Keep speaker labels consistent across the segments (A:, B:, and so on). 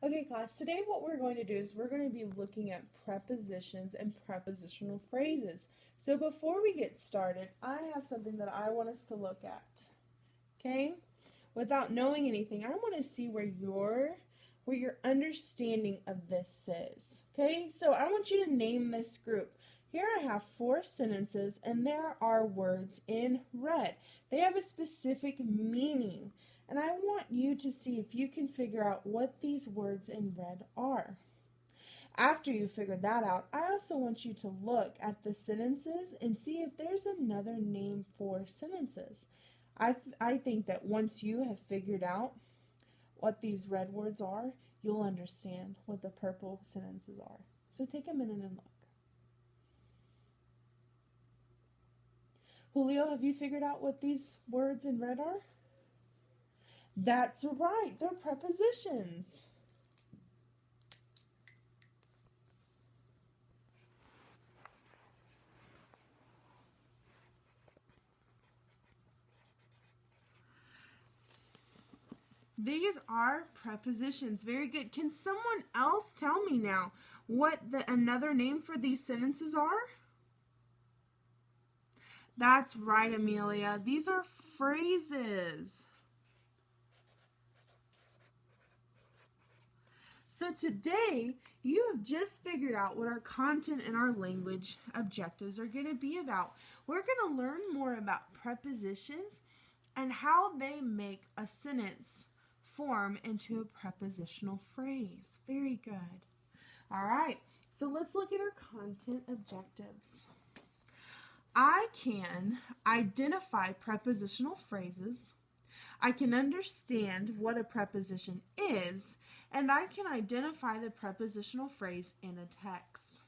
A: Okay, class, today what we're going to do is we're going to be looking at prepositions and prepositional phrases. So before we get started, I have something that I want us to look at. Okay? Without knowing anything, I want to see where your understanding of this is. Okay? So I want you to name this group. Here I have 4 sentences and there are words in red. They have a specific meaning. And I want you to see if you can figure out what these words in red are. After you figure that out, I also want you to look at the sentences and see if there's another name for sentences. I think that once you have figured out what these red words are, you'll understand what the purple sentences are. So take a minute and look. Julio, have you figured out what these words in red are? That's right, they're prepositions. These are prepositions. Very good. Can someone else tell me now what another name for these sentences are? That's right, Amelia. These are phrases. So today, you have just figured out what our content and our language objectives are going to be about. We're going to learn more about prepositions and how they make a sentence form into a prepositional phrase. Very good. All right, so let's look at our content objectives. I can identify prepositional phrases. I can understand what a preposition is, and I can identify the prepositional phrase in a text.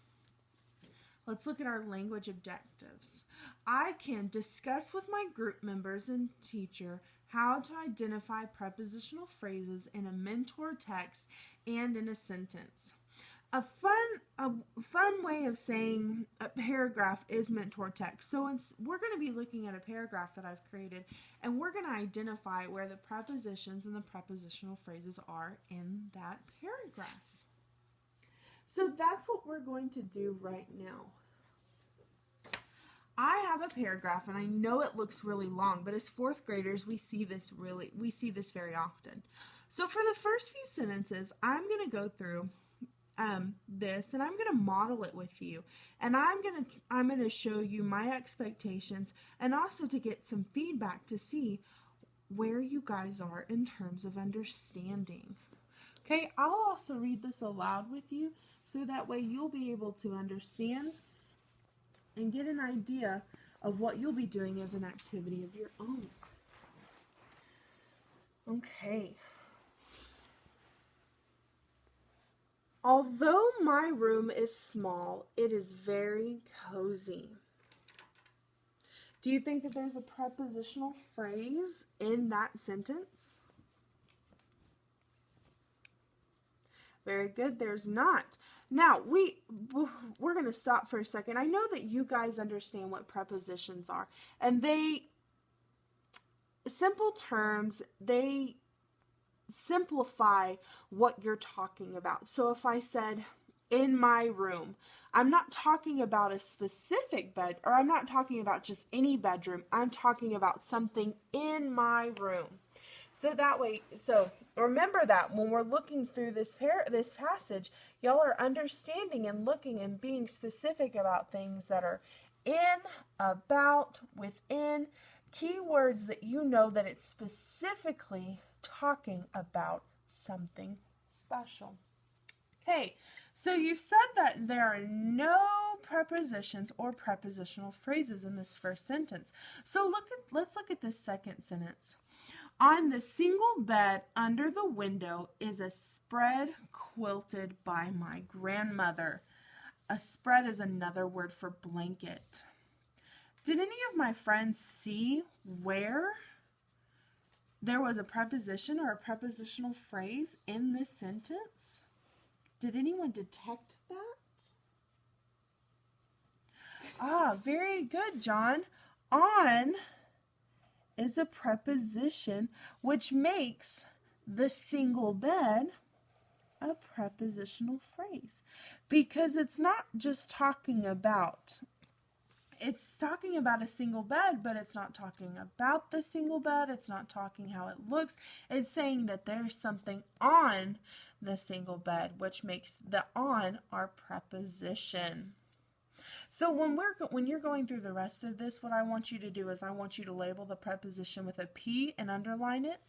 A: Let's look at our language objectives. I can discuss with my group members and teacher how to identify prepositional phrases in a mentor text and in a sentence. A fun way of saying a paragraph is mentor text. So we're going to be looking at a paragraph that I've created, and we're going to identify where the prepositions and the prepositional phrases are in that paragraph. So that's what we're going to do right now. I have a paragraph, and I know it looks really long, but as 4th graders, we see this very often. So for the first few sentences, I'm going to go through this, and I'm going to model it with you, and I'm going to show you my expectations, and also to get some feedback to see where you guys are in terms of understanding. Okay, I'll also read this aloud with you, so that way you'll be able to understand and get an idea of what you'll be doing as an activity of your own. Okay. Although my room is small, it is very cozy. Do you think that there's a prepositional phrase in that sentence? Very good, there's not. Now, we're going to stop for a second. I know that you guys understand what prepositions are, and simple terms, they simplify what you're talking about. So if I said, in my room, I'm not talking about a specific bed, or I'm not talking about just any bedroom. I'm talking about something in my room. So that way, remember that when we're looking through this passage, y'all are understanding and looking and being specific about things that are in, about, within, keywords that you know that it's specifically talking about something special. Okay, so you've said that there are no prepositions or prepositional phrases in this first sentence. So let's look at this second sentence. On the single bed under the window is a spread quilted by my grandmother. A spread is another word for blanket. Did any of my friends see where there was a preposition or a prepositional phrase in this sentence? Did anyone detect that? Ah, very good, John. On is a preposition which makes the single bed a prepositional phrase, because it's not just talking about, it's talking about a single bed, but it's not talking about the single bed. It's not talking how it looks. It's saying that there's something on the single bed, which makes the on our preposition. So when you're going through the rest of this, what I want you to do is I want you to label the preposition with a P and underline it,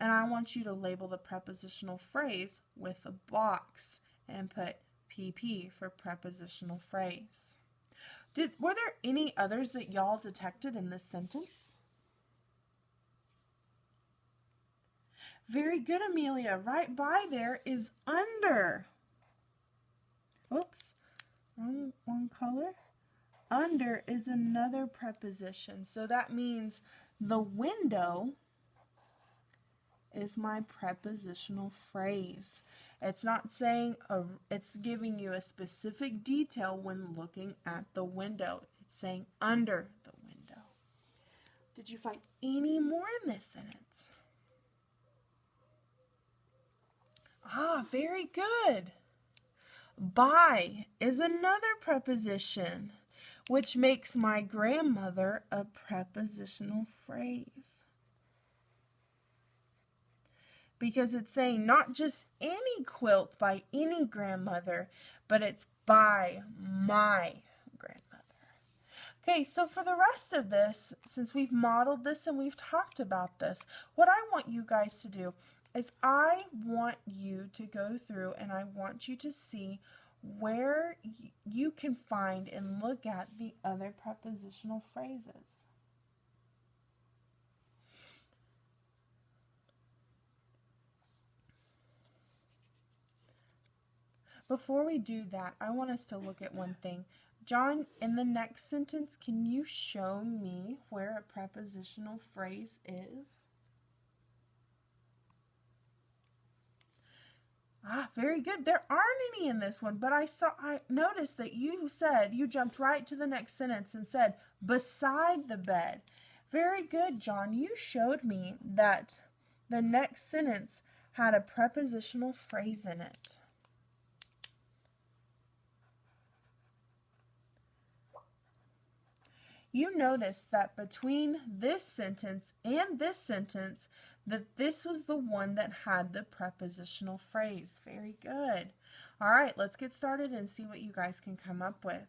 A: and I want you to label the prepositional phrase with a box and put PP for prepositional phrase. Were there any others that y'all detected in this sentence? Very good, Amelia. Right by there is under. Oops, wrong color. Under is another preposition. So that means the window is my prepositional phrase. It's not saying, it's giving you a specific detail when looking at the window. It's saying under the window. Did you find any more in this sentence? Ah, very good. By is another preposition, which makes my grandmother a prepositional phrase. Because it's saying not just any quilt by any grandmother, but it's by my grandmother. Okay, so for the rest of this, since we've modeled this and we've talked about this, what I want you guys to do is I want you to go through and I want you to see where you can find and look at the other prepositional phrases. Before we do that, I want us to look at one thing. John, in the next sentence, can you show me where a prepositional phrase is? Ah, very good. There aren't any in this one, but I noticed that you jumped right to the next sentence and said, beside the bed. Very good, John. You showed me that the next sentence had a prepositional phrase in it. You notice that between this sentence and this sentence, that this was the one that had the prepositional phrase. Very good. All right, let's get started and see what you guys can come up with.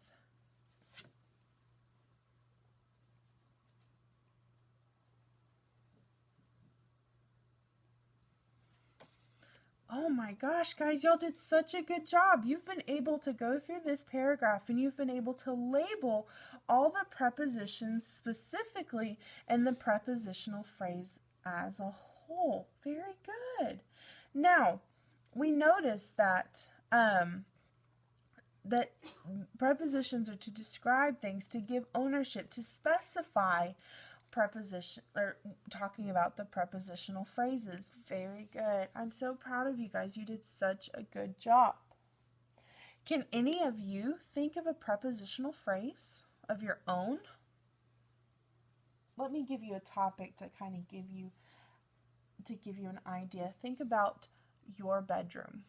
A: Oh my gosh, guys, y'all did such a good job. You've been able to go through this paragraph and you've been able to label all the prepositions specifically in the prepositional phrase as a whole. Very good. Now, we notice that that prepositions are to describe things, to give ownership, to specify preposition, or talking about the prepositional phrases. Very good. I'm so proud of you guys. You did such a good job. Can any of you think of a prepositional phrase of your own? Let me give you a topic to kind of give you an idea. Think about your bedroom.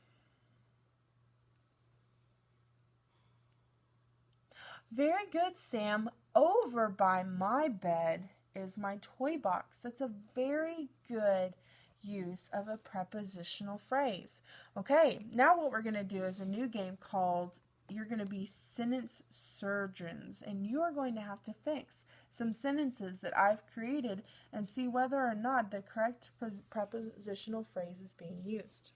A: Very good, Sam. Over by my bed is my toy box. That's a very good use of a prepositional phrase. Okay, now what we're going to do is a new game called, you're going to be sentence surgeons, and you are going to have to fix some sentences that I've created and see whether or not the correct prepositional phrase is being used.